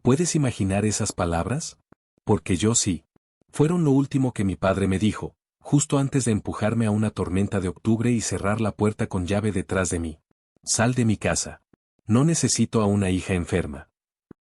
¿Puedes imaginar esas palabras? Porque yo sí. Fueron lo último que mi padre me dijo, justo antes de empujarme a una tormenta de octubre y cerrar la puerta con llave detrás de mí. Sal de mi casa. No necesito a una hija enferma.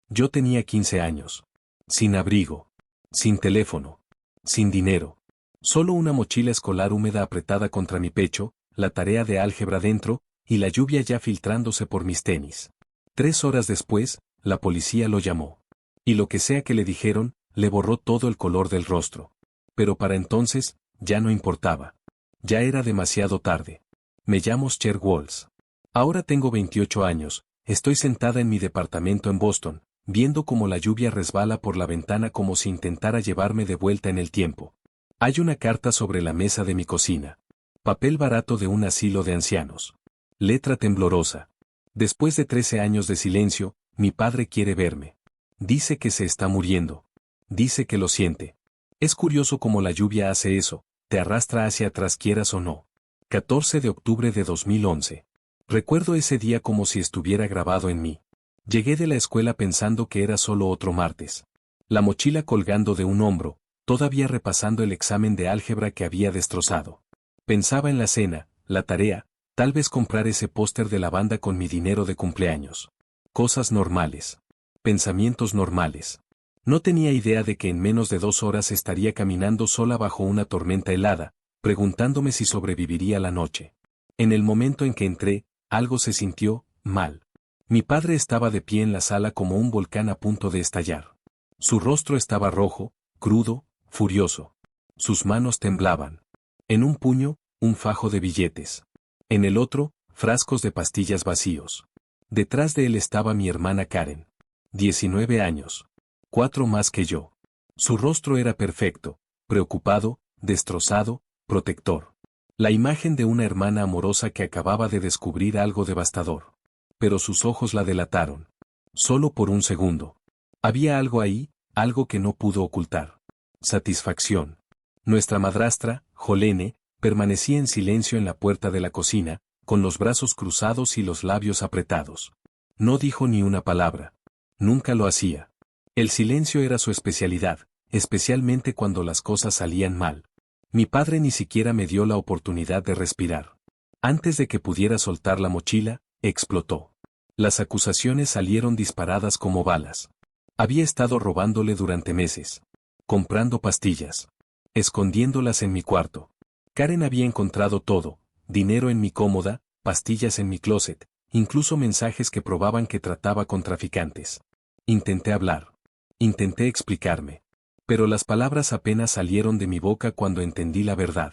Yo tenía 15 años. Sin abrigo. Sin teléfono. Sin dinero. Solo una mochila escolar húmeda apretada contra mi pecho, la tarea de álgebra dentro, y la lluvia ya filtrándose por mis tenis. 3 horas después, la policía lo llamó. Y lo que sea que le dijeron, le borró todo el color del rostro. Pero para entonces, ya no importaba. Ya era demasiado tarde. Me llamo Cher Walls. Ahora tengo 28 años, estoy sentada en mi departamento en Boston, viendo cómo la lluvia resbala por la ventana como si intentara llevarme de vuelta en el tiempo. Hay una carta sobre la mesa de mi cocina. Papel barato de un asilo de ancianos. Letra temblorosa. Después de 13 años de silencio, mi padre quiere verme. Dice que se está muriendo. Dice que lo siente. Es curioso cómo la lluvia hace eso, te arrastra hacia atrás quieras o no. 14 de octubre de 2011. Recuerdo ese día como si estuviera grabado en mí. Llegué de la escuela pensando que era solo otro martes. La mochila colgando de un hombro, todavía repasando el examen de álgebra que había destrozado. Pensaba en la cena, la tarea, tal vez comprar ese póster de la banda con mi dinero de cumpleaños. Cosas normales. Pensamientos normales. No tenía idea de que en menos de 2 horas estaría caminando sola bajo una tormenta helada, preguntándome si sobreviviría la noche. En el momento en que entré, algo se sintió mal. Mi padre estaba de pie en la sala como un volcán a punto de estallar. Su rostro estaba rojo, crudo, furioso. Sus manos temblaban. En un puño, un fajo de billetes. En el otro, frascos de pastillas vacíos. Detrás de él estaba mi hermana Karen. 19 años. 4 más que yo. Su rostro era perfecto, preocupado, destrozado, protector. La imagen de una hermana amorosa que acababa de descubrir algo devastador. Pero sus ojos la delataron. Solo por un segundo. Había algo ahí, algo que no pudo ocultar. Satisfacción. Nuestra madrastra, Jolene, permanecía en silencio en la puerta de la cocina, con los brazos cruzados y los labios apretados. No dijo ni una palabra. Nunca lo hacía. El silencio era su especialidad, especialmente cuando las cosas salían mal. Mi padre ni siquiera me dio la oportunidad de respirar. Antes de que pudiera soltar la mochila, explotó. Las acusaciones salieron disparadas como balas. Había estado robándole durante meses. Comprando pastillas. Escondiéndolas en mi cuarto. Karen había encontrado todo, dinero en mi cómoda, pastillas en mi closet, incluso mensajes que probaban que trataba con traficantes. Intenté hablar. Intenté explicarme. Pero las palabras apenas salieron de mi boca cuando entendí la verdad.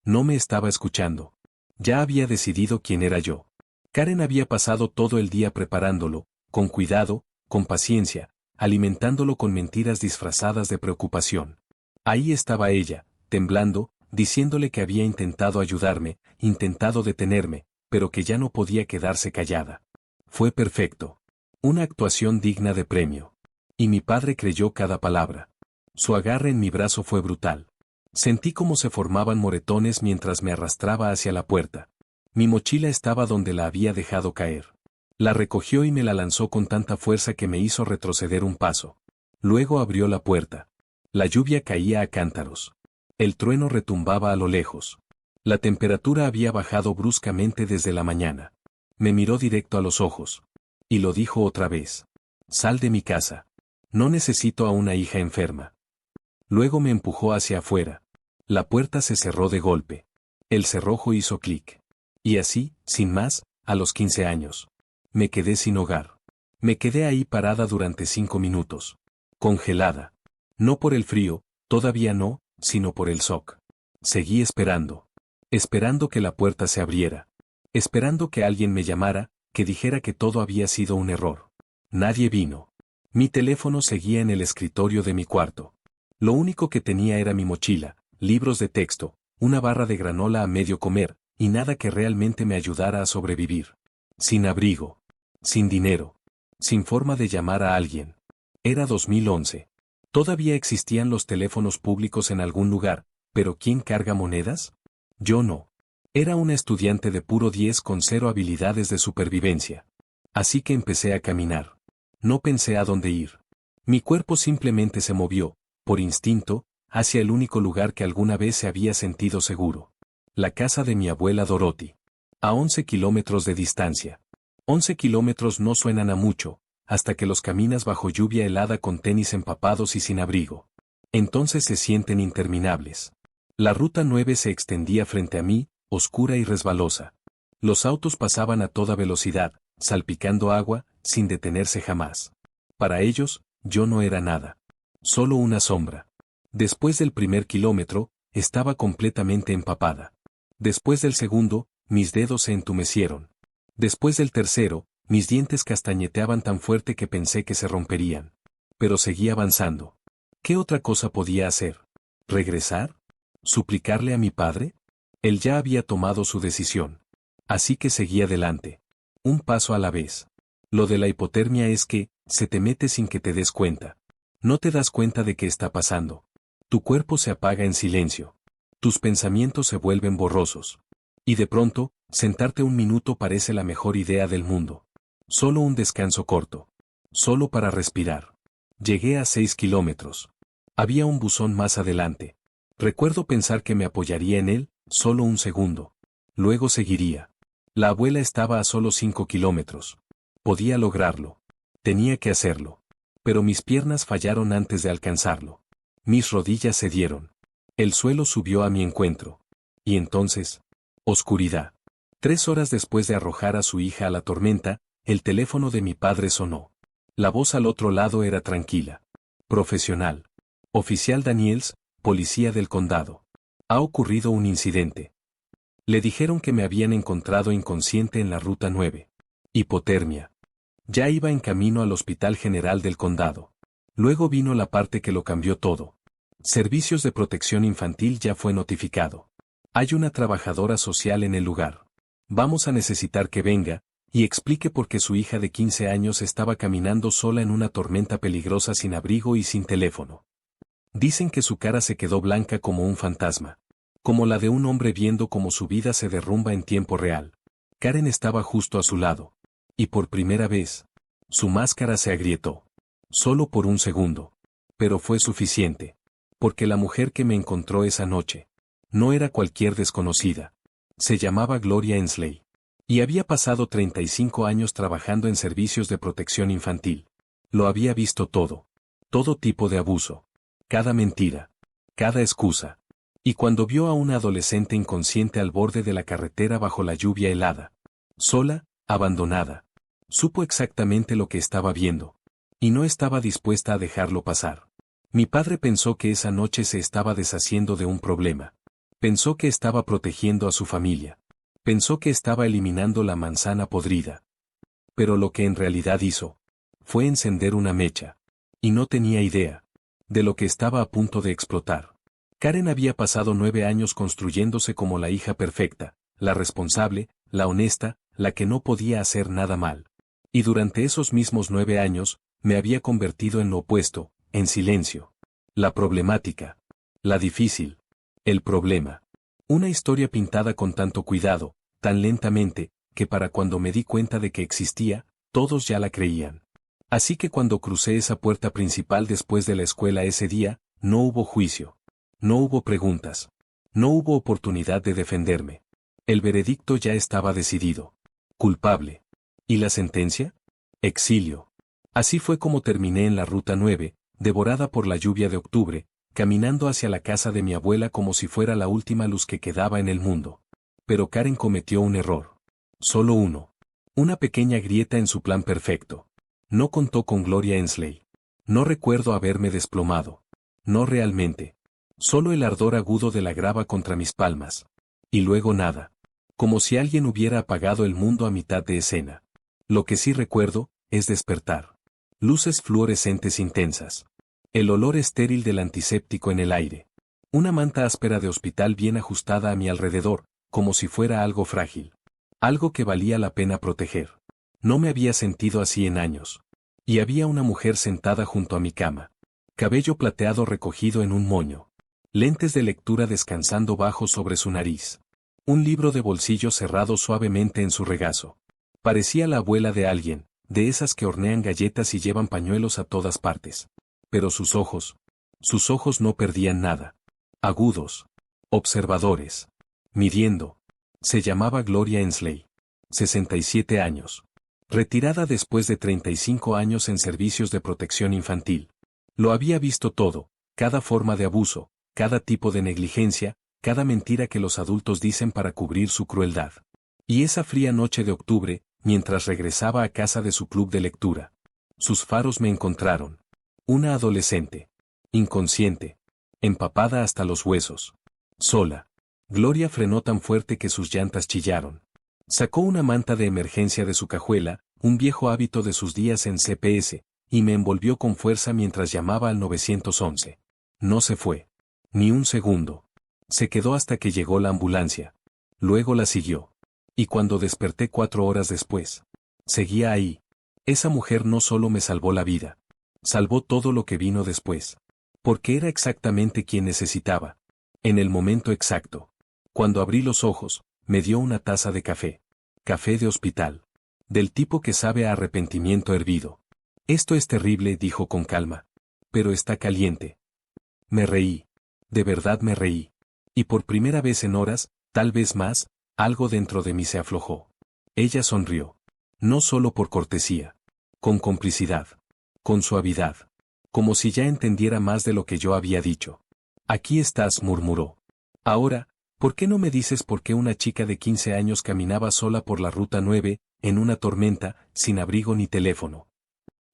No me estaba escuchando. Ya había decidido quién era yo. Karen había pasado todo el día preparándolo, con cuidado, con paciencia, alimentándolo con mentiras disfrazadas de preocupación. Ahí estaba ella, temblando, diciéndole que había intentado ayudarme, intentado detenerme, pero que ya no podía quedarse callada. Fue perfecto. Una actuación digna de premio. Y mi padre creyó cada palabra. Su agarre en mi brazo fue brutal. Sentí cómo se formaban moretones mientras me arrastraba hacia la puerta. Mi mochila estaba donde la había dejado caer. La recogió y me la lanzó con tanta fuerza que me hizo retroceder un paso. Luego abrió la puerta. La lluvia caía a cántaros. El trueno retumbaba a lo lejos. La temperatura había bajado bruscamente desde la mañana. Me miró directo a los ojos. Y lo dijo otra vez. Sal de mi casa. No necesito a una hija enferma. Luego me empujó hacia afuera. La puerta se cerró de golpe. El cerrojo hizo clic. Y así, sin más, a los 15 años. Me quedé sin hogar. Me quedé ahí parada durante 5 minutos. Congelada. No por el frío, todavía no, sino por el shock. Seguí esperando. Esperando que la puerta se abriera. Esperando que alguien me llamara, que dijera que todo había sido un error. Nadie vino. Mi teléfono seguía en el escritorio de mi cuarto. Lo único que tenía era mi mochila, libros de texto, una barra de granola a medio comer, y nada que realmente me ayudara a sobrevivir. Sin abrigo. Sin dinero. Sin forma de llamar a alguien. Era 2011. Todavía existían los teléfonos públicos en algún lugar, pero ¿quién carga monedas? Yo no. Era una estudiante de puro 10 con 0 habilidades de supervivencia. Así que empecé a caminar. No pensé a dónde ir. Mi cuerpo simplemente se movió, por instinto, hacia el único lugar que alguna vez se había sentido seguro. La casa de mi abuela Dorothy. A 11 kilómetros de distancia. 11 kilómetros no suenan a mucho, hasta que los caminas bajo lluvia helada con tenis empapados y sin abrigo. Entonces se sienten interminables. La ruta 9 se extendía frente a mí, oscura y resbalosa. Los autos pasaban a toda velocidad, salpicando agua, sin detenerse jamás. Para ellos, yo no era nada. Solo una sombra. Después del primer kilómetro, estaba completamente empapada. Después del segundo, mis dedos se entumecieron. Después del tercero, mis dientes castañeteaban tan fuerte que pensé que se romperían. Pero seguí avanzando. ¿Qué otra cosa podía hacer? ¿Regresar? ¿Suplicarle a mi padre? Él ya había tomado su decisión. Así que seguí adelante. Un paso a la vez. Lo de la hipotermia es que, se te mete sin que te des cuenta. No te das cuenta de qué está pasando. Tu cuerpo se apaga en silencio. Tus pensamientos se vuelven borrosos. Y de pronto, sentarte un minuto parece la mejor idea del mundo. Solo un descanso corto. Solo para respirar. Llegué a 6 kilómetros. Había un buzón más adelante. Recuerdo pensar que me apoyaría en él, solo un segundo. Luego seguiría. La abuela estaba a solo 5 kilómetros. Podía lograrlo. Tenía que hacerlo. Pero mis piernas fallaron antes de alcanzarlo. Mis rodillas cedieron. El suelo subió a mi encuentro. Y entonces, oscuridad. 3 horas después de arrojar a su hija a la tormenta, el teléfono de mi padre sonó. La voz al otro lado era tranquila. Profesional. Oficial Daniels, policía del condado. Ha ocurrido un incidente. Le dijeron que me habían encontrado inconsciente en la ruta 9. Hipotermia. Ya iba en camino al Hospital General del Condado. Luego vino la parte que lo cambió todo. Servicios de Protección Infantil ya fue notificado. Hay una trabajadora social en el lugar. Vamos a necesitar que venga, y explique por qué su hija de 15 años estaba caminando sola en una tormenta peligrosa sin abrigo y sin teléfono. Dicen que su cara se quedó blanca como un fantasma. Como la de un hombre viendo cómo su vida se derrumba en tiempo real. Karen estaba justo a su lado. Y por primera vez, su máscara se agrietó. Solo por un segundo. Pero fue suficiente. Porque la mujer que me encontró esa noche no era cualquier desconocida. Se llamaba Gloria Ensley. Y había pasado 35 años trabajando en servicios de protección infantil. Lo había visto todo. Todo tipo de abuso. Cada mentira. Cada excusa. Y cuando vio a una adolescente inconsciente al borde de la carretera bajo la lluvia helada, sola, abandonada, supo exactamente lo que estaba viendo. Y no estaba dispuesta a dejarlo pasar. Mi padre pensó que esa noche se estaba deshaciendo de un problema. Pensó que estaba protegiendo a su familia. Pensó que estaba eliminando la manzana podrida. Pero lo que en realidad hizo fue encender una mecha. Y no tenía idea de lo que estaba a punto de explotar. Karen había pasado 9 años construyéndose como la hija perfecta, la responsable, la honesta, la que no podía hacer nada mal. Y durante esos mismos 9 años, me había convertido en lo opuesto, en silencio. La problemática. La difícil. El problema. Una historia pintada con tanto cuidado, tan lentamente, que para cuando me di cuenta de que existía, todos ya la creían. Así que cuando crucé esa puerta principal después de la escuela ese día, no hubo juicio. No hubo preguntas. No hubo oportunidad de defenderme. El veredicto ya estaba decidido. Culpable. ¿Y la sentencia? Exilio. Así fue como terminé en la ruta 9, devorada por la lluvia de octubre, caminando hacia la casa de mi abuela como si fuera la última luz que quedaba en el mundo. Pero Karen cometió un error. Solo uno. Una pequeña grieta en su plan perfecto. No contó con Gloria Ensley. No recuerdo haberme desplomado. No realmente. Solo el ardor agudo de la grava contra mis palmas. Y luego nada. Como si alguien hubiera apagado el mundo a mitad de escena. Lo que sí recuerdo, es despertar. Luces fluorescentes intensas. El olor estéril del antiséptico en el aire. Una manta áspera de hospital bien ajustada a mi alrededor, como si fuera algo frágil. Algo que valía la pena proteger. No me había sentido así en años. Y había una mujer sentada junto a mi cama. Cabello plateado recogido en un moño. Lentes de lectura descansando bajo sobre su nariz. Un libro de bolsillo cerrado suavemente en su regazo. Parecía la abuela de alguien, de esas que hornean galletas y llevan pañuelos a todas partes. Pero sus ojos no perdían nada. Agudos. Observadores. Midiendo. Se llamaba Gloria Ensley. 67 años. Retirada después de 35 años en servicios de protección infantil. Lo había visto todo, cada forma de abuso, cada tipo de negligencia, cada mentira que los adultos dicen para cubrir su crueldad. Y esa fría noche de octubre, mientras regresaba a casa de su club de lectura. Sus faros me encontraron. Una adolescente. Inconsciente. Empapada hasta los huesos. Sola. Gloria frenó tan fuerte que sus llantas chillaron. Sacó una manta de emergencia de su cajuela, un viejo hábito de sus días en CPS, y me envolvió con fuerza mientras llamaba al 911. No se fue. Ni un segundo. Se quedó hasta que llegó la ambulancia. Luego la siguió. Y cuando desperté 4 horas después, seguía ahí. Esa mujer no solo me salvó la vida. Salvó todo lo que vino después. Porque era exactamente quien necesitaba. En el momento exacto. Cuando abrí los ojos, me dio una taza de café. Café de hospital. Del tipo que sabe a arrepentimiento hervido. Esto es terrible, dijo con calma. Pero está caliente. Me reí. De verdad me reí. Y por primera vez en horas, tal vez más, algo dentro de mí se aflojó. Ella sonrió. No solo por cortesía. Con complicidad. Con suavidad. Como si ya entendiera más de lo que yo había dicho. Aquí estás, murmuró. Ahora, ¿por qué no me dices por qué una chica de 15 años caminaba sola por la ruta 9, en una tormenta, sin abrigo ni teléfono?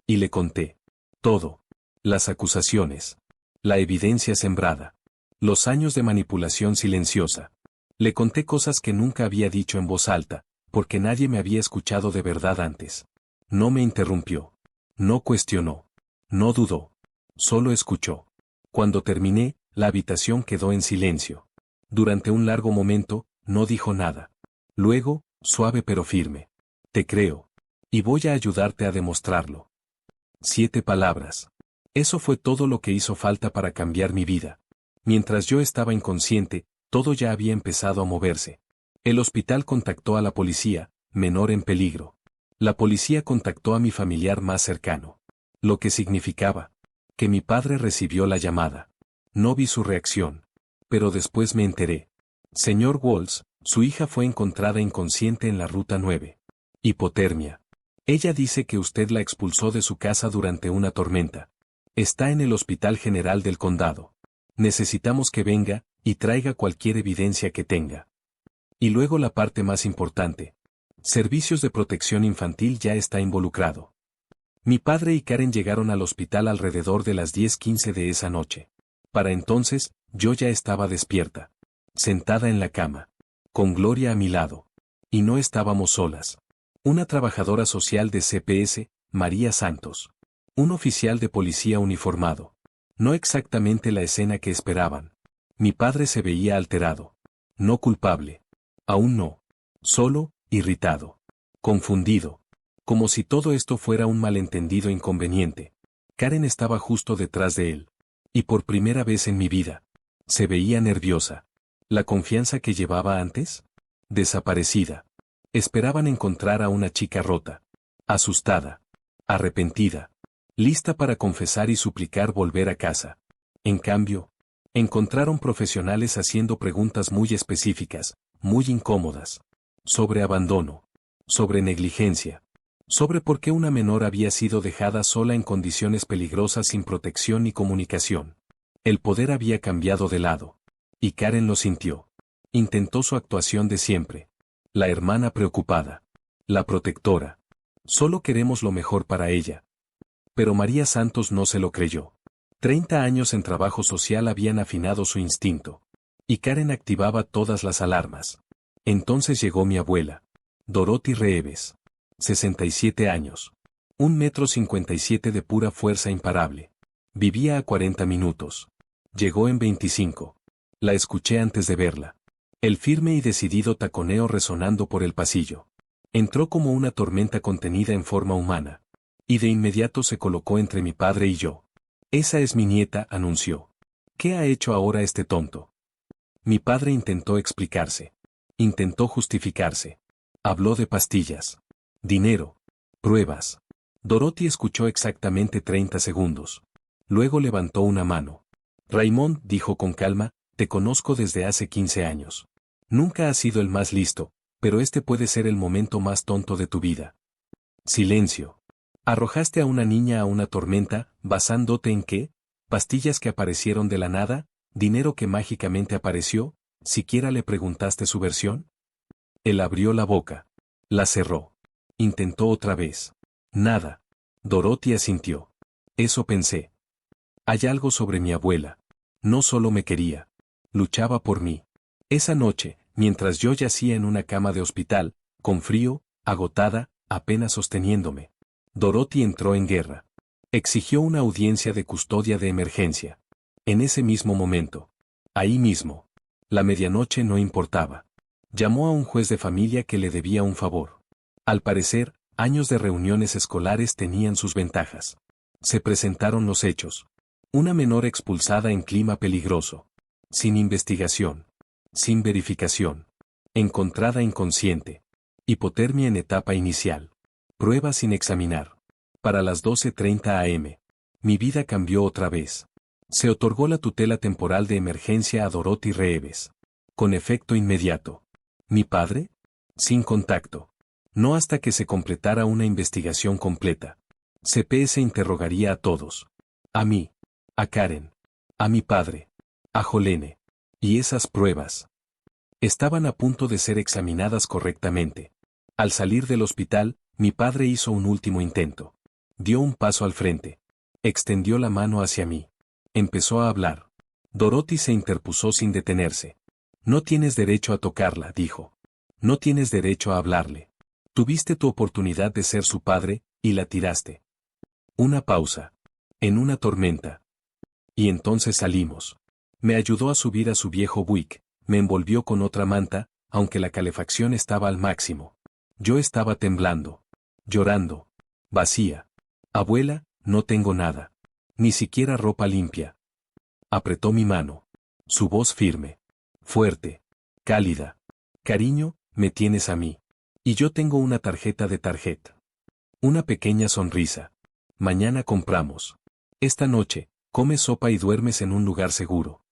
Y le conté. Todo. Las acusaciones. La evidencia sembrada. Los años de manipulación silenciosa. Le conté cosas que nunca había dicho en voz alta, porque nadie me había escuchado de verdad antes. No me interrumpió. No cuestionó. No dudó. Solo escuchó. Cuando terminé, la habitación quedó en silencio. Durante un largo momento, no dijo nada. Luego, suave pero firme. Te creo. Y voy a ayudarte a demostrarlo. 7 palabras. Eso fue todo lo que hizo falta para cambiar mi vida. Mientras yo estaba inconsciente, todo ya había empezado a moverse. El hospital contactó a la policía, menor en peligro. La policía contactó a mi familiar más cercano. Lo que significaba que mi padre recibió la llamada. No vi su reacción. Pero después me enteré. Señor Walls, su hija fue encontrada inconsciente en la ruta 9. Hipotermia. Ella dice que usted la expulsó de su casa durante una tormenta. Está en el Hospital General del Condado. Necesitamos que venga, y traiga cualquier evidencia que tenga. Y luego la parte más importante. Servicios de protección infantil ya está involucrado. Mi padre y Karen llegaron al hospital alrededor de las 10:15 de esa noche. Para entonces, yo ya estaba despierta. Sentada en la cama. Con Gloria a mi lado. Y no estábamos solas. Una trabajadora social de CPS, María Santos. Un oficial de policía uniformado. No exactamente la escena que esperaban. Mi padre se veía alterado. No culpable. Aún no. Solo, irritado. Confundido. Como si todo esto fuera un malentendido inconveniente. Karen estaba justo detrás de él. Y por primera vez en mi vida. Se veía nerviosa. ¿La confianza que llevaba antes? Desaparecida. Esperaban encontrar a una chica rota. Asustada. Arrepentida. Lista para confesar y suplicar volver a casa. En cambio, encontraron profesionales haciendo preguntas muy específicas, muy incómodas. Sobre abandono. Sobre negligencia. Sobre por qué una menor había sido dejada sola en condiciones peligrosas sin protección ni comunicación. El poder había cambiado de lado. Y Karen lo sintió. Intentó su actuación de siempre. La hermana preocupada. La protectora. Solo queremos lo mejor para ella. Pero María Santos no se lo creyó. 30 años en trabajo social habían afinado su instinto. Y Karen activaba todas las alarmas. Entonces llegó mi abuela. Dorothy Reeves. 67 años. 1,57 m de pura fuerza imparable. Vivía a 40 minutos. Llegó en 25. La escuché antes de verla. El firme y decidido taconeo resonando por el pasillo. Entró como una tormenta contenida en forma humana. Y de inmediato se colocó entre mi padre y yo. Esa es mi nieta, anunció. ¿Qué ha hecho ahora este tonto? Mi padre intentó explicarse. Intentó justificarse. Habló de pastillas. Dinero. Pruebas. Dorothy escuchó exactamente 30 segundos. Luego levantó una mano. Raymond, dijo con calma, te conozco desde hace 15 años. Nunca has sido el más listo, pero este puede ser el momento más tonto de tu vida. Silencio. Arrojaste a una niña a una tormenta, ¿basándote en qué? ¿Pastillas que aparecieron de la nada? ¿Dinero que mágicamente apareció? ¿Siquiera le preguntaste su versión? Él abrió la boca. La cerró. Intentó otra vez. Nada. Dorothy asintió. Eso pensé. Hay algo sobre mi abuela. No solo me quería. Luchaba por mí. Esa noche, mientras yo yacía en una cama de hospital, con frío, agotada, apenas sosteniéndome, Dorothy entró en guerra. Exigió una audiencia de custodia de emergencia. En ese mismo momento. Ahí mismo. La medianoche no importaba. Llamó a un juez de familia que le debía un favor. Al parecer, años de reuniones escolares tenían sus ventajas. Se presentaron los hechos. Una menor expulsada en clima peligroso. Sin investigación. Sin verificación. Encontrada inconsciente. Hipotermia en etapa inicial. Prueba sin examinar. Para las 12:30 am. Mi vida cambió otra vez. Se otorgó la tutela temporal de emergencia a Dorothy Reeves. Con efecto inmediato. ¿Mi padre? Sin contacto. No hasta que se completara una investigación completa. CPS interrogaría a todos. A mí. A Karen. A mi padre. A Jolene. Y esas pruebas. Estaban a punto de ser examinadas correctamente. Al salir del hospital, mi padre hizo un último intento. Dio un paso al frente. Extendió la mano hacia mí. Empezó a hablar. Dorothy se interpuso sin detenerse. No tienes derecho a tocarla, dijo. No tienes derecho a hablarle. Tuviste tu oportunidad de ser su padre, y la tiraste. Una pausa. En una tormenta. Y entonces salimos. Me ayudó a subir a su viejo Buick, me envolvió con otra manta, aunque la calefacción estaba al máximo. Yo estaba temblando. Llorando. Vacía. Abuela, no tengo nada. Ni siquiera ropa limpia. Apretó mi mano. Su voz firme. Fuerte. Cálida. Cariño, me tienes a mí. Y yo tengo una tarjeta de tarjeta. Una pequeña sonrisa. Mañana compramos. Esta noche, comes sopa y duermes en un lugar seguro.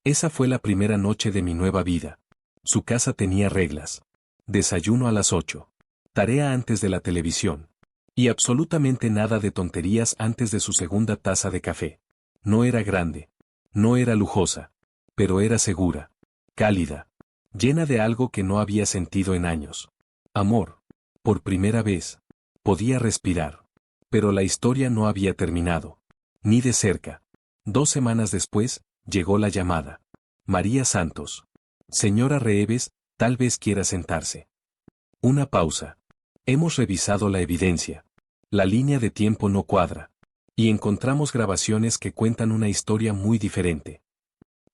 Esa fue la primera noche de mi nueva vida. Su casa tenía reglas. Desayuno a las 8. Tarea antes de la televisión. Y absolutamente nada de tonterías antes de su segunda taza de café. No era grande. No era lujosa. Pero era segura. Cálida. Llena de algo que no había sentido en años. Amor. Por primera vez. Podía respirar. Pero la historia no había terminado. Ni de cerca. 2 semanas después, llegó la llamada. María Santos. Señora Reeves, tal vez quiera sentarse. Una pausa. Hemos revisado la evidencia. La línea de tiempo no cuadra. Y encontramos grabaciones que cuentan una historia muy diferente.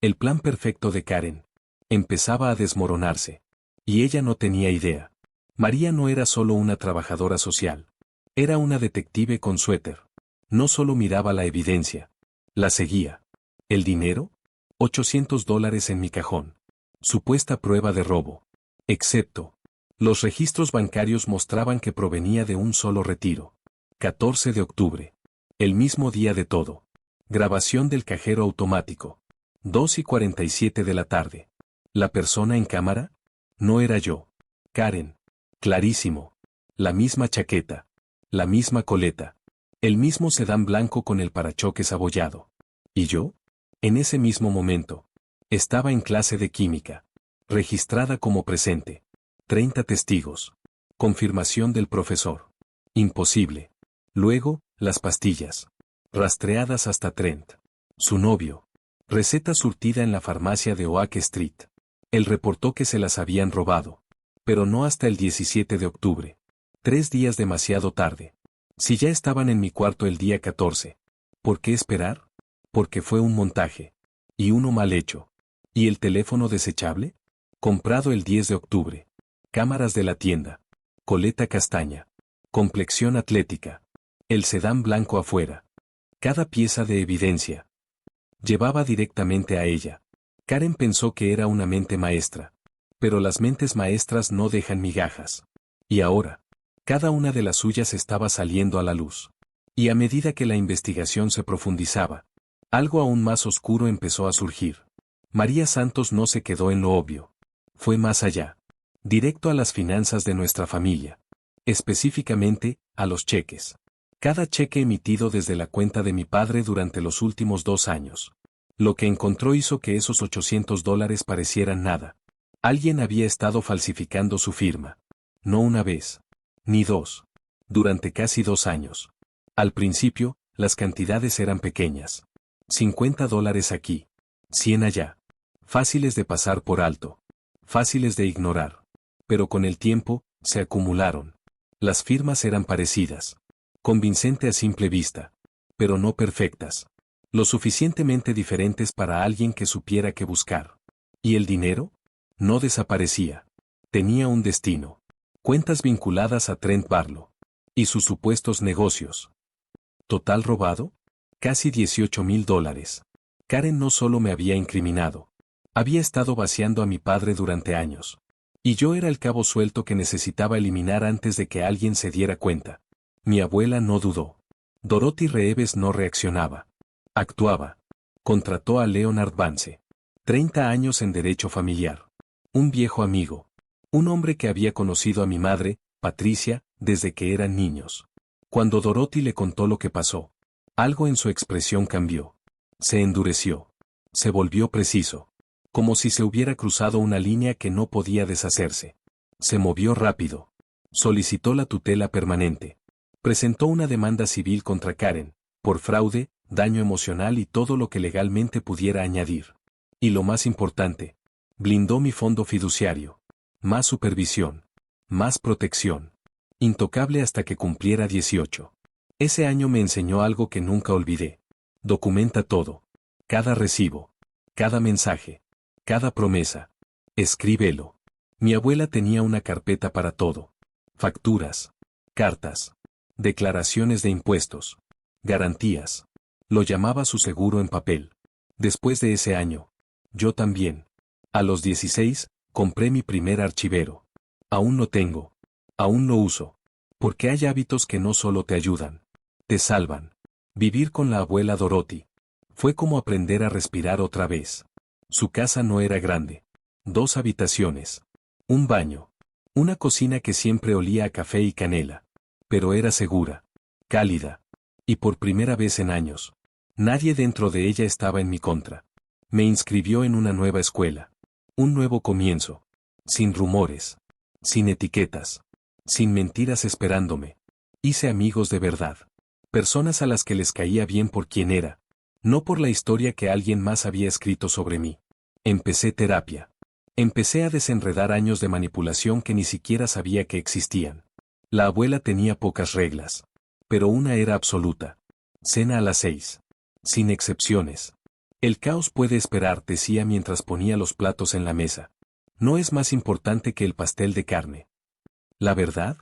El plan perfecto de Karen. Empezaba a desmoronarse. Y ella no tenía idea. María no era solo una trabajadora social. Era una detective con suéter. No solo miraba la evidencia. La seguía. ¿El dinero? $800 en mi cajón. Supuesta prueba de robo. Excepto. Los registros bancarios mostraban que provenía de un solo retiro. 14 de octubre. El mismo día de todo. Grabación del cajero automático. 2:47 de la tarde. ¿La persona en cámara? No era yo. Karen. Clarísimo. La misma chaqueta. La misma coleta. El mismo sedán blanco con el parachoques abollado. ¿Y yo? En ese mismo momento. Estaba en clase de química. Registrada como presente. 30 testigos. Confirmación del profesor. Imposible. Luego, las pastillas. Rastreadas hasta Trent. Su novio. Receta surtida en la farmacia de Oak Street. Él reportó que se las habían robado. Pero no hasta el 17 de octubre. 3 días demasiado tarde. Si ya estaban en mi cuarto el día 14. ¿Por qué esperar? Porque fue un montaje. Y uno mal hecho. ¿Y el teléfono desechable? Comprado el 10 de octubre. Cámaras de la tienda. Coleta castaña. Complexión atlética. El sedán blanco afuera. Cada pieza de evidencia. Llevaba directamente a ella. Karen pensó que era una mente maestra. Pero las mentes maestras no dejan migajas. Y ahora, cada una de las suyas estaba saliendo a la luz. Y a medida que la investigación se profundizaba, algo aún más oscuro empezó a surgir. María Santos no se quedó en lo obvio. Fue más allá. Directo a las finanzas de nuestra familia. Específicamente, a los cheques. Cada cheque emitido desde la cuenta de mi padre durante los últimos 2 años. Lo que encontró hizo que esos $800 parecieran nada. Alguien había estado falsificando su firma. No una vez. Ni 2. Durante casi 2 años. Al principio, las cantidades eran pequeñas. $50 aquí. 100 allá. Fáciles de pasar por alto. Fáciles de ignorar. Pero con el tiempo, se acumularon. Las firmas eran parecidas. Convincente a simple vista. Pero no perfectas. Lo suficientemente diferentes para alguien que supiera qué buscar. ¿Y el dinero? No desaparecía. Tenía un destino. Cuentas vinculadas a Trent Barlow. Y sus supuestos negocios. ¿Total robado? Casi $18,000. Karen no solo me había incriminado. Había estado vaciando a mi padre durante años. Y yo era el cabo suelto que necesitaba eliminar antes de que alguien se diera cuenta. Mi abuela no dudó. Dorothy Reeves no reaccionaba. Actuaba. Contrató a Leonard Vance. 30 años en derecho familiar. Un viejo amigo. Un hombre que había conocido a mi madre, Patricia, desde que eran niños. Cuando Dorothy le contó lo que pasó, algo en su expresión cambió. Se endureció. Se volvió preciso. Como si se hubiera cruzado una línea que no podía deshacerse. Se movió rápido. Solicitó la tutela permanente. Presentó una demanda civil contra Karen, por fraude, daño emocional y todo lo que legalmente pudiera añadir. Y lo más importante, blindó mi fondo fiduciario. Más supervisión. Más protección. Intocable hasta que cumpliera 18. Ese año me enseñó algo que nunca olvidé. Documenta todo. Cada recibo. Cada mensaje. Cada promesa. Escríbelo. Mi abuela tenía una carpeta para todo. Facturas. Cartas. Declaraciones de impuestos. Garantías. Lo llamaba su seguro en papel. Después de ese año. Yo también. A los 16, compré mi primer archivero. Aún lo tengo. Aún lo uso. Porque hay hábitos que no solo te ayudan. Te salvan. Vivir con la abuela Dorothy. Fue como aprender a respirar otra vez. Su casa no era grande. 2 habitaciones. Un baño. Una cocina que siempre olía a café y canela. Pero era segura. Cálida. Y por primera vez en años. Nadie dentro de ella estaba en mi contra. Me inscribió en una nueva escuela. Un nuevo comienzo. Sin rumores. Sin etiquetas. Sin mentiras esperándome. Hice amigos de verdad. Personas a las que les caía bien por quien era. No por la historia que alguien más había escrito sobre mí. Empecé terapia. Empecé a desenredar años de manipulación que ni siquiera sabía que existían. La abuela tenía pocas reglas. Pero una era absoluta. Cena a las 6. Sin excepciones. El caos puede esperar, decía mientras ponía los platos en la mesa. No es más importante que el pastel de carne. ¿La verdad?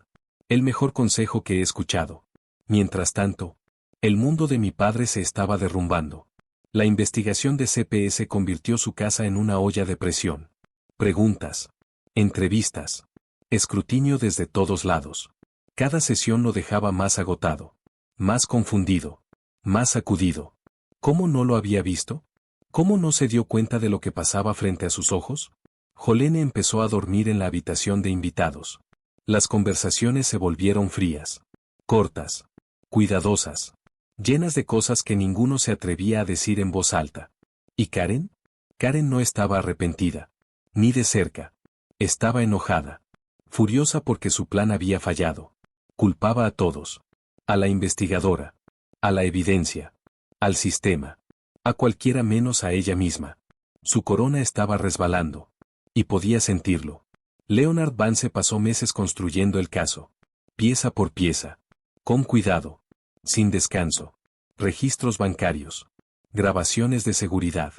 El mejor consejo que he escuchado. Mientras tanto, el mundo de mi padre se estaba derrumbando. La investigación de CPS convirtió su casa en una olla de presión. Preguntas. Entrevistas. Escrutinio desde todos lados. Cada sesión lo dejaba más agotado. Más confundido. Más sacudido. ¿Cómo no lo había visto? ¿Cómo no se dio cuenta de lo que pasaba frente a sus ojos? Jolene empezó a dormir en la habitación de invitados. Las conversaciones se volvieron frías. Cortas. Cuidadosas. Llenas de cosas que ninguno se atrevía a decir en voz alta. ¿Y Karen? Karen no estaba arrepentida. Ni de cerca. Estaba enojada. Furiosa porque su plan había fallado. Culpaba a todos. A la investigadora. A la evidencia. Al sistema. A cualquiera menos a ella misma. Su corona estaba resbalando. Y podía sentirlo. Leonard Vance pasó meses construyendo el caso. Pieza por pieza. Con cuidado. Sin descanso. Registros bancarios. Grabaciones de seguridad.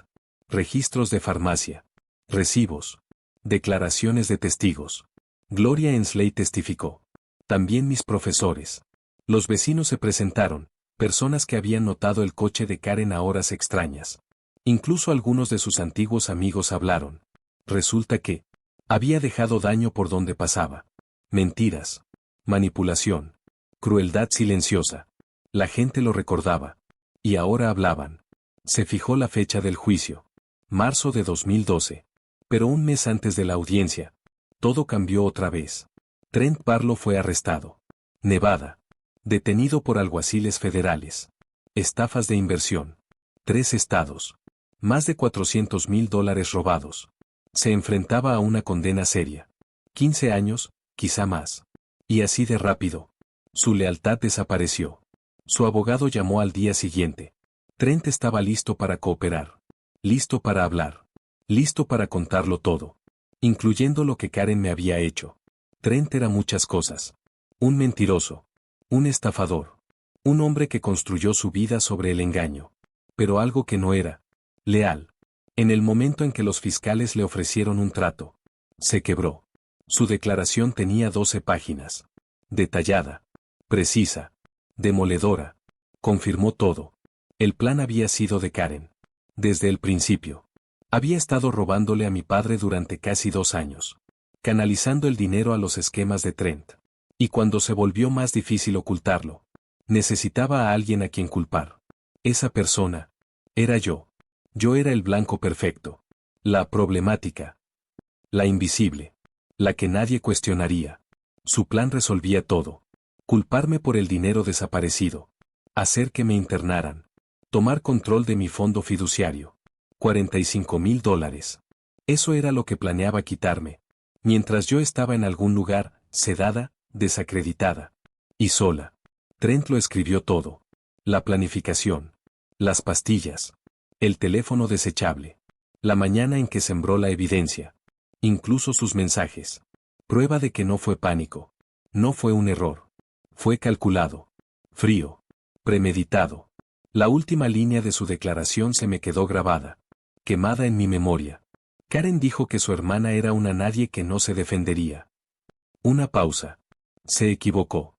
Registros de farmacia. Recibos. Declaraciones de testigos. Gloria Ensley testificó. También mis profesores. Los vecinos se presentaron, personas que habían notado el coche de Karen a horas extrañas. Incluso algunos de sus antiguos amigos hablaron. Resulta que había dejado daño por donde pasaba. Mentiras. Manipulación. Crueldad silenciosa. La gente lo recordaba. Y ahora hablaban. Se fijó la fecha del juicio. Marzo de 2012. Pero un mes antes de la audiencia, todo cambió otra vez. Trent Barlow fue arrestado. Nevada. Detenido por alguaciles federales. Estafas de inversión. 3 estados. Más de $400,000 robados. Se enfrentaba a una condena seria. 15 años, quizá más. Y así de rápido. Su lealtad desapareció. Su abogado llamó al día siguiente. Trent estaba listo para cooperar. Listo para hablar. Listo para contarlo todo. Incluyendo lo que Karen me había hecho. Trent era muchas cosas. Un mentiroso. Un estafador. Un hombre que construyó su vida sobre el engaño. Pero algo que no era. Leal. En el momento en que los fiscales le ofrecieron un trato. Se quebró. Su declaración tenía 12 páginas. Detallada. Precisa. Demoledora. Confirmó todo. El plan había sido de Karen. Desde el principio. Había estado robándole a mi padre durante casi 2 años. Canalizando el dinero a los esquemas de Trent. Y cuando se volvió más difícil ocultarlo, necesitaba a alguien a quien culpar. Esa persona. Era yo. Yo era el blanco perfecto. La problemática. La invisible. La que nadie cuestionaría. Su plan resolvía todo. Culparme por el dinero desaparecido. Hacer que me internaran. Tomar control de mi fondo fiduciario. $45,000. Eso era lo que planeaba quitarme. Mientras yo estaba en algún lugar, sedada, desacreditada. Y sola. Trent lo escribió todo. La planificación. Las pastillas. El teléfono desechable. La mañana en que sembró la evidencia. Incluso sus mensajes. Prueba de que no fue pánico. No fue un error. Fue calculado. Frío. Premeditado. La última línea de su declaración se me quedó grabada. Quemada en mi memoria. Karen dijo que su hermana era una nadie que no se defendería. Una pausa. Se equivocó.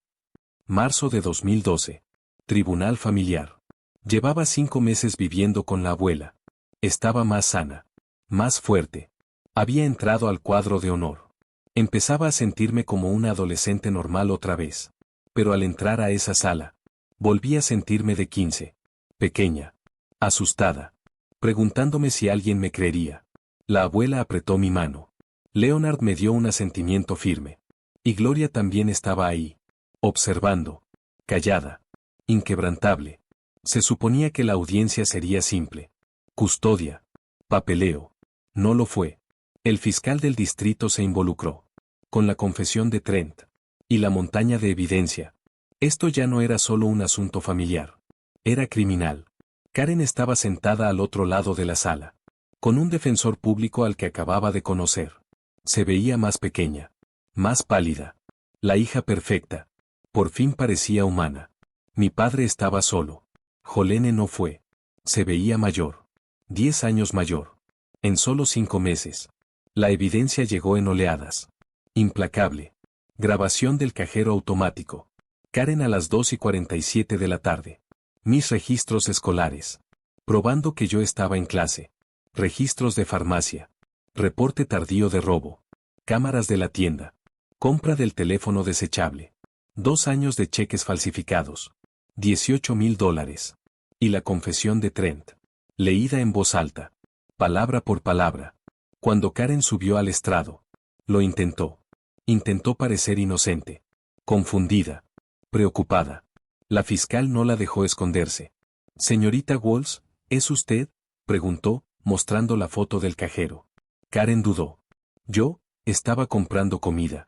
Marzo de 2012. Tribunal familiar. Llevaba 5 meses viviendo con la abuela. Estaba más sana. Más fuerte. Había entrado al cuadro de honor. Empezaba a sentirme como una adolescente normal otra vez. Pero al entrar a esa sala, volví a sentirme de 15. Pequeña. Asustada. Preguntándome si alguien me creería. La abuela apretó mi mano. Leonard me dio un asentimiento firme. Y Gloria también estaba ahí. Observando. Callada. Inquebrantable. Se suponía que la audiencia sería simple. Custodia. Papeleo. No lo fue. El fiscal del distrito se involucró. Con la confesión de Trent. Y la montaña de evidencia. Esto ya no era solo un asunto familiar. Era criminal. Karen estaba sentada al otro lado de la sala. Con un defensor público al que acababa de conocer. Se veía más pequeña. Más pálida. La hija perfecta. Por fin parecía humana. Mi padre estaba solo. Jolene no fue. Se veía mayor. 10 años mayor. En solo 5 meses. La evidencia llegó en oleadas. Implacable. Grabación del cajero automático. Karen a las 2:47 de la tarde. Mis registros escolares. Probando que yo estaba en clase. Registros de farmacia. Reporte tardío de robo. Cámaras de la tienda. Compra del teléfono desechable. 2 años de cheques falsificados. $18,000. Y la confesión de Trent. Leída en voz alta. Palabra por palabra. Cuando Karen subió al estrado. Lo intentó. Intentó parecer inocente. Confundida. Preocupada. La fiscal no la dejó esconderse. «Señorita Walsh, ¿es usted?», preguntó, mostrando la foto del cajero. Karen dudó. «Yo, estaba comprando comida».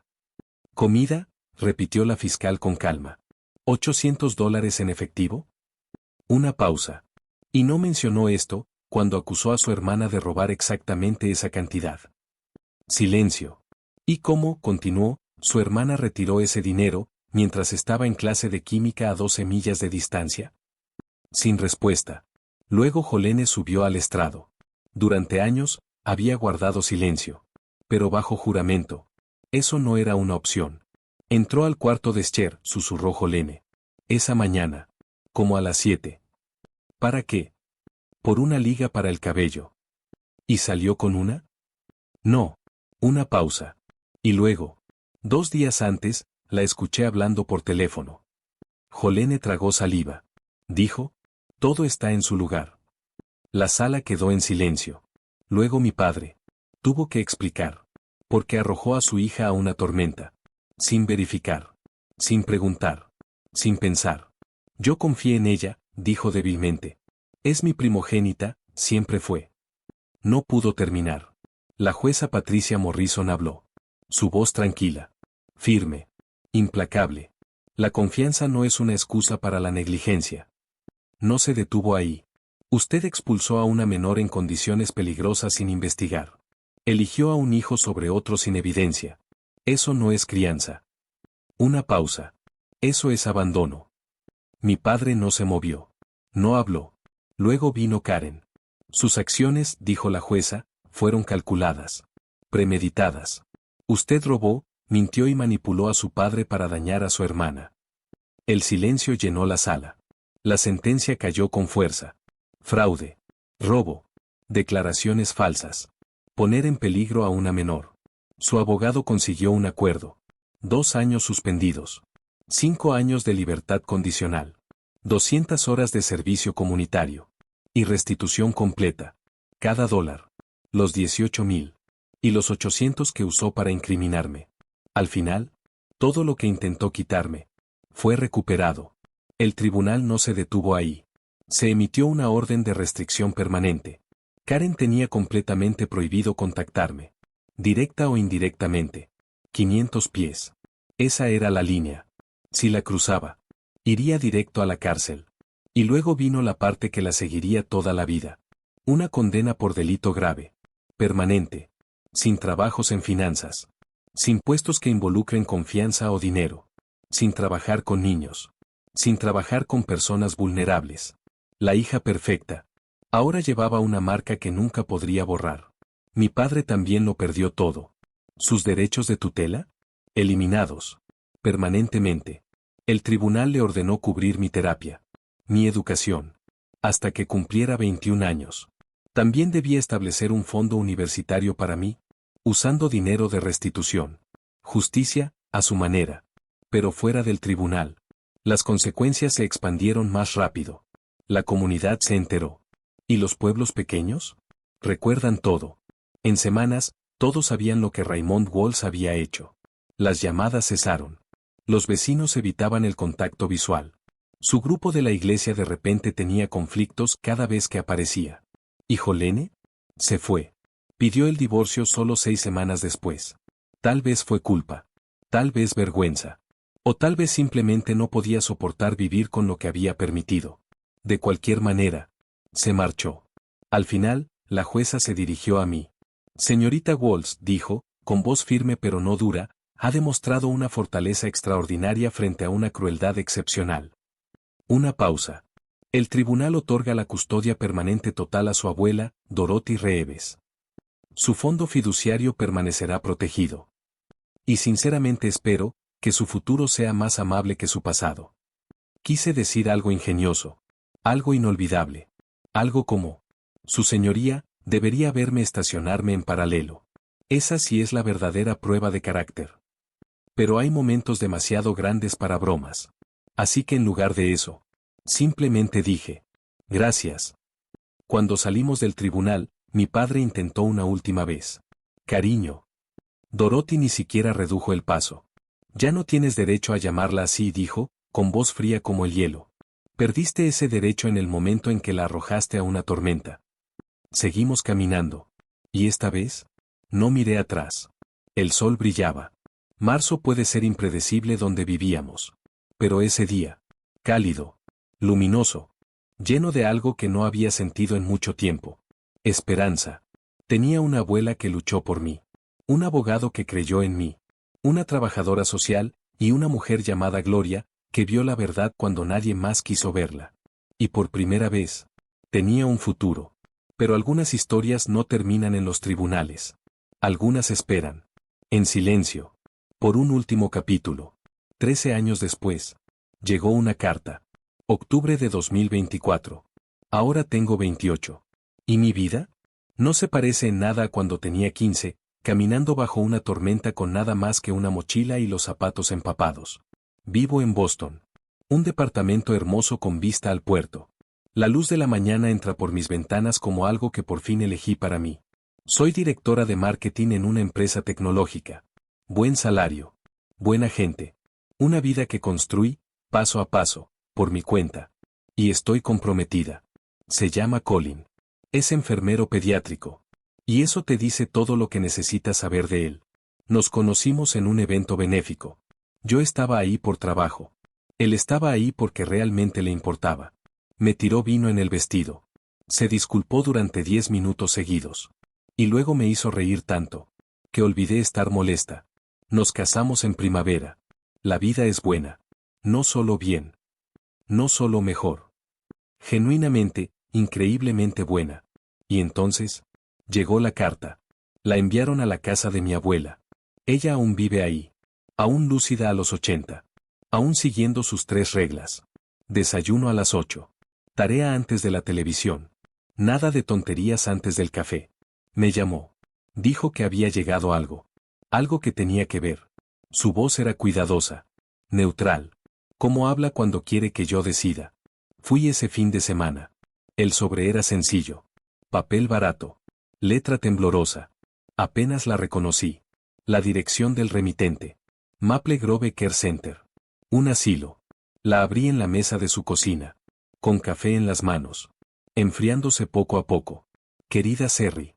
«¿Comida?», repitió la fiscal con calma. $800 en efectivo. Una pausa. Y no mencionó esto, cuando acusó a su hermana de robar exactamente esa cantidad. Silencio. ¿Y cómo?, continuó, su hermana retiró ese dinero, mientras estaba en clase de química a 12 millas de distancia. Sin respuesta. Luego Jolene subió al estrado. Durante años, había guardado silencio. Pero bajo juramento. Eso no era una opción. Entró al cuarto de Esther, susurró Jolene. Esa mañana. Como a las 7. ¿Para qué? Por una liga para el cabello. ¿Y salió con una? No. Una pausa. Y luego. 2 días antes, la escuché hablando por teléfono. Jolene tragó saliva. Dijo, todo está en su lugar. La sala quedó en silencio. Luego mi padre tuvo que explicar. Porque arrojó a su hija a una tormenta. Sin verificar. Sin preguntar. Sin pensar. Yo confié en ella, dijo débilmente. Es mi primogénita, siempre fue. No pudo terminar. La jueza Patricia Morrison habló. Su voz tranquila. Firme. Implacable. La confianza no es una excusa para la negligencia. No se detuvo ahí. Usted expulsó a una menor en condiciones peligrosas sin investigar. Eligió a un hijo sobre otro sin evidencia. Eso no es crianza. Una pausa. Eso es abandono. Mi padre no se movió. No habló. Luego vino Karen. Sus acciones, dijo la jueza, fueron calculadas. Premeditadas. Usted robó, mintió y manipuló a su padre para dañar a su hermana. El silencio llenó la sala. La sentencia cayó con fuerza. Fraude. Robo. Declaraciones falsas. Poner en peligro a una menor. Su abogado consiguió un acuerdo. 2 años suspendidos. 5 años de libertad condicional. 200 horas de servicio comunitario. Y restitución completa. Cada $. Los 18,000. Y los 800 que usó para incriminarme. Al final, todo lo que intentó quitarme fue recuperado. El tribunal no se detuvo ahí. Se emitió una orden de restricción permanente. Karen tenía completamente prohibido contactarme. Directa o indirectamente. 500 pies. Esa era la línea. Si la cruzaba, iría directo a la cárcel. Y luego vino la parte que la seguiría toda la vida. Una condena por delito grave. Permanente. Sin trabajos en finanzas. Sin puestos que involucren confianza o dinero. Sin trabajar con niños. Sin trabajar con personas vulnerables. La hija perfecta. Ahora llevaba una marca que nunca podría borrar. Mi padre también lo perdió todo. ¿Sus derechos de tutela? Eliminados. Permanentemente. El tribunal le ordenó cubrir mi terapia. Mi educación. Hasta que cumpliera 21 años. También debía establecer un fondo universitario para mí. Usando dinero de restitución. Justicia, a su manera. Pero fuera del tribunal. Las consecuencias se expandieron más rápido. La comunidad se enteró. ¿Y los pueblos pequeños? Recuerdan todo. En semanas, todos sabían lo que Raymond Walls había hecho. Las llamadas cesaron. Los vecinos evitaban el contacto visual. Su grupo de la iglesia de repente tenía conflictos cada vez que aparecía. ¿Y Jolene? Se fue. Pidió el divorcio solo 6 semanas después. Tal vez fue culpa. Tal vez vergüenza. O tal vez simplemente no podía soportar vivir con lo que había permitido. De cualquier manera, se marchó. Al final, la jueza se dirigió a mí. Señorita Walls, dijo, con voz firme pero no dura, ha demostrado una fortaleza extraordinaria frente a una crueldad excepcional. Una pausa. El tribunal otorga la custodia permanente total a su abuela, Dorothy Reeves. Su fondo fiduciario permanecerá protegido. Y sinceramente espero que su futuro sea más amable que su pasado. Quise decir algo ingenioso. Algo inolvidable. Algo como: Su señoría, debería verme estacionarme en paralelo. Esa sí es la verdadera prueba de carácter. Pero hay momentos demasiado grandes para bromas. Así que en lugar de eso, simplemente dije: gracias. Cuando salimos del tribunal, mi padre intentó una última vez. Cariño. Dorothy ni siquiera redujo el paso. Ya no tienes derecho a llamarla así, dijo, con voz fría como el hielo. Perdiste ese derecho en el momento en que la arrojaste a una tormenta. Seguimos caminando. ¿Y esta vez? No miré atrás. El sol brillaba. Marzo puede ser impredecible donde vivíamos. Pero ese día, cálido, luminoso, lleno de algo que no había sentido en mucho tiempo. Esperanza. Tenía una abuela que luchó por mí. Un abogado que creyó en mí. Una trabajadora social, y una mujer llamada Gloria, que vio la verdad cuando nadie más quiso verla. Y por primera vez, tenía un futuro. Pero algunas historias no terminan en los tribunales. Algunas esperan. En silencio. Por un último capítulo. 13 años después. Llegó una carta. Octubre de 2024. Ahora tengo 28. ¿Y mi vida? No se parece en nada a cuando tenía 15, caminando bajo una tormenta con nada más que una mochila y los zapatos empapados. Vivo en Boston. Un departamento hermoso con vista al puerto. La luz de la mañana entra por mis ventanas como algo que por fin elegí para mí. Soy directora de marketing en una empresa tecnológica. Buen salario. Buena gente. Una vida que construí, paso a paso, por mi cuenta. Y estoy comprometida. Se llama Colin. Es enfermero pediátrico. Y eso te dice todo lo que necesitas saber de él. Nos conocimos en un evento benéfico. Yo estaba ahí por trabajo. Él estaba ahí porque realmente le importaba. Me tiró vino en el vestido. Se disculpó durante 10 minutos seguidos. Y luego me hizo reír tanto, que olvidé estar molesta. Nos casamos en primavera. La vida es buena. No solo bien. No solo mejor. Genuinamente, increíblemente buena. Y entonces, llegó la carta. La enviaron a la casa de mi abuela. Ella aún vive ahí. Aún lúcida a los 80. Aún siguiendo sus 3 reglas. Desayuno a las 8. Tarea antes de la televisión. Nada de tonterías antes del café. Me llamó. Dijo que había llegado algo. Algo que tenía que ver. Su voz era cuidadosa. Neutral. Como habla cuando quiere que yo decida. Fui ese fin de semana. El sobre era sencillo. Papel barato. Letra temblorosa. Apenas la reconocí. La dirección del remitente. Maple Grove Care Center. Un asilo. La abrí en la mesa de su cocina. Con café en las manos. Enfriándose poco a poco. Querida Serry.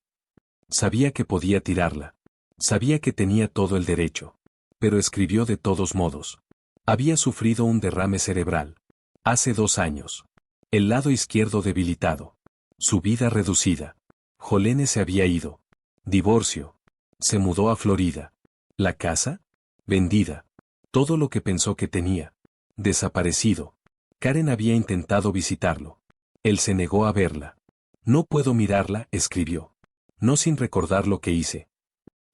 Sabía que podía tirarla. Sabía que tenía todo el derecho. Pero escribió de todos modos. Había sufrido un derrame cerebral. Hace 2 años. El lado izquierdo debilitado. Su vida reducida. Jolene se había ido. Divorcio. Se mudó a Florida. ¿La casa? Vendida. Todo lo que pensó que tenía. Desaparecido. Karen había intentado visitarlo. Él se negó a verla. No puedo mirarla, escribió. No sin recordar lo que hice.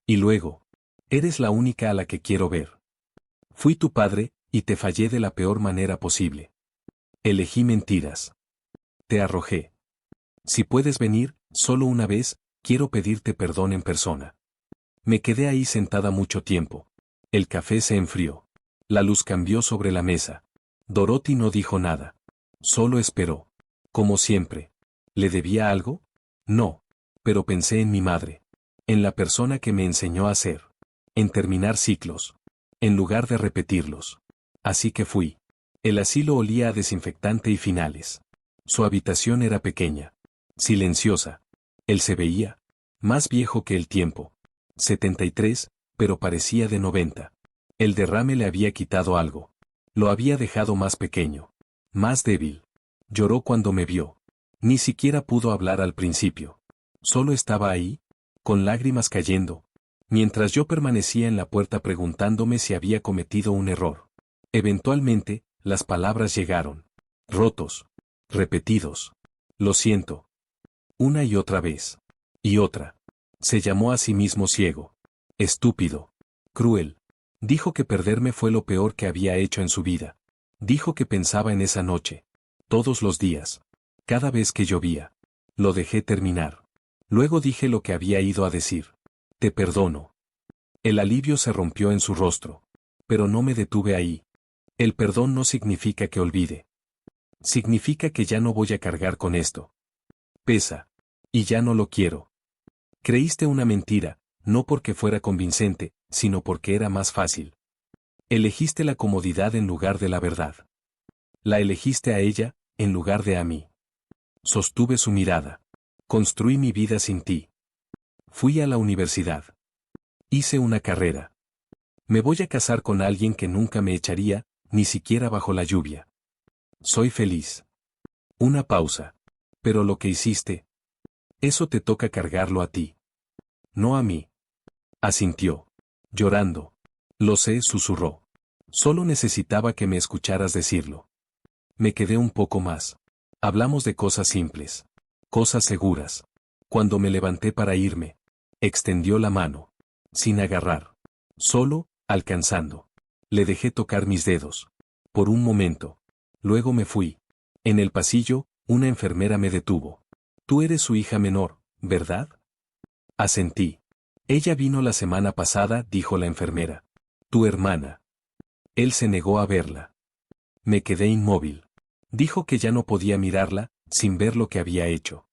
Y luego. Eres la única a la que quiero ver. Fui tu padre, y te fallé de la peor manera posible. Elegí mentiras. Te arrojé. Si puedes venir, solo una vez, quiero pedirte perdón en persona. Me quedé ahí sentada mucho tiempo. El café se enfrió. La luz cambió sobre la mesa. Dorothy no dijo nada. Solo esperó. Como siempre. ¿Le debía algo? No. Pero pensé en mi madre. En la persona que me enseñó a hacer. En terminar ciclos. En lugar de repetirlos. Así que fui. El asilo olía a desinfectante y finales. Su habitación era pequeña. Silenciosa. Él se veía. Más viejo que el tiempo. 73, pero parecía de 90. El derrame le había quitado algo. Lo había dejado más pequeño. Más débil. Lloró cuando me vio. Ni siquiera pudo hablar al principio. Solo estaba ahí, con lágrimas cayendo, mientras yo permanecía en la puerta preguntándome si había cometido un error. Eventualmente, las palabras llegaron. Rotos. Repetidos. Lo siento. Una y otra vez. Y otra. Se llamó a sí mismo ciego. Estúpido. Cruel. Dijo que perderme fue lo peor que había hecho en su vida. Dijo que pensaba en esa noche. Todos los días. Cada vez que llovía. Lo dejé terminar. Luego dije lo que había ido a decir. Te perdono. El alivio se rompió en su rostro. Pero no me detuve ahí. El perdón no significa que olvide. Significa que ya no voy a cargar con esto. Pesa. Y ya no lo quiero. Creíste una mentira, no porque fuera convincente, sino porque era más fácil. Elegiste la comodidad en lugar de la verdad. La elegiste a ella, en lugar de a mí. Sostuve su mirada. Construí mi vida sin ti. Fui a la universidad. Hice una carrera. Me voy a casar con alguien que nunca me echaría, ni siquiera bajo la lluvia. Soy feliz. Una pausa. Pero lo que hiciste. Eso te toca cargarlo a ti. No a mí. Asintió. Llorando. Lo sé, susurró. Solo necesitaba que me escucharas decirlo. Me quedé un poco más. Hablamos de cosas simples. Cosas seguras. Cuando me levanté para irme, extendió la mano. Sin agarrar. Solo, alcanzando. Le dejé tocar mis dedos. Por un momento. Luego me fui. En el pasillo, una enfermera me detuvo. Tú eres su hija menor, ¿verdad? Asentí. Ella vino la semana pasada, dijo la enfermera. Tu hermana. Él se negó a verla. Me quedé inmóvil. Dijo que ya no podía mirarla, sin ver lo que había hecho.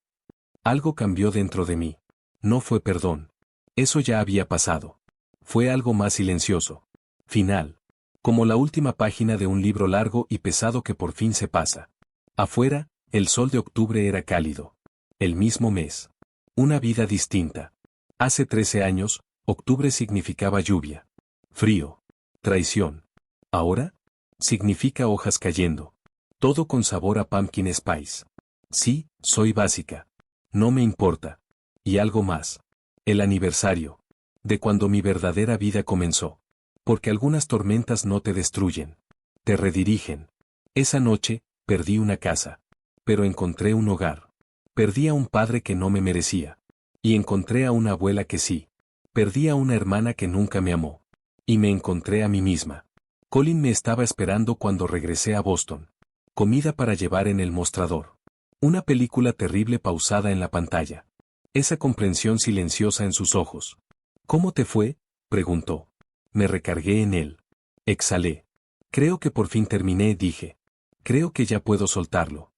Algo cambió dentro de mí. No fue perdón. Eso ya había pasado. Fue algo más silencioso. Final. Como la última página de un libro largo y pesado que por fin se pasa. Afuera, el sol de octubre era cálido. El mismo mes. Una vida distinta. Hace 13 años, octubre significaba lluvia. Frío. Traición. Ahora, significa hojas cayendo. Todo con sabor a pumpkin spice. Sí, soy básica. No me importa. Y algo más. El aniversario. De cuando mi verdadera vida comenzó. Porque algunas tormentas no te destruyen. Te redirigen. Esa noche, perdí una casa. Pero encontré un hogar. Perdí a un padre que no me merecía. Y encontré a una abuela que sí. Perdí a una hermana que nunca me amó. Y me encontré a mí misma. Colin me estaba esperando cuando regresé a Boston. Comida para llevar en el mostrador. Una película terrible pausada en la pantalla. Esa comprensión silenciosa en sus ojos. ¿Cómo te fue?, preguntó. Me recargué en él. Exhalé. Creo que por fin terminé, dije. Creo que ya puedo soltarlo.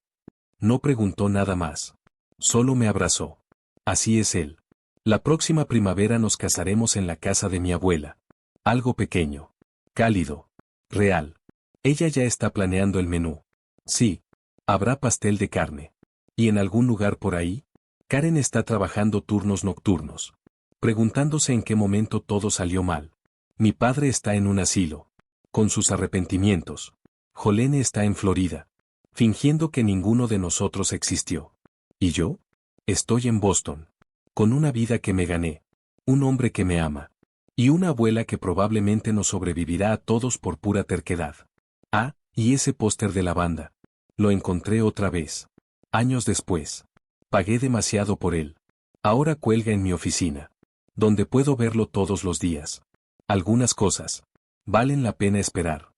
No preguntó nada más. Solo me abrazó. Así es él. La próxima primavera nos casaremos en la casa de mi abuela. Algo pequeño. Cálido. Real. Ella ya está planeando el menú. Sí. Habrá pastel de carne. ¿Y en algún lugar por ahí? Karen está trabajando turnos nocturnos. Preguntándose en qué momento todo salió mal. Mi padre está en un asilo. Con sus arrepentimientos. Jolene está en Florida. Fingiendo que ninguno de nosotros existió. ¿Y yo? Estoy en Boston. Con una vida que me gané. Un hombre que me ama. Y una abuela que probablemente nos sobrevivirá a todos por pura terquedad. Ah, y ese póster de la banda. Lo encontré otra vez. Años después. Pagué demasiado por él. Ahora cuelga en mi oficina. Donde puedo verlo todos los días. Algunas cosas valen la pena esperar.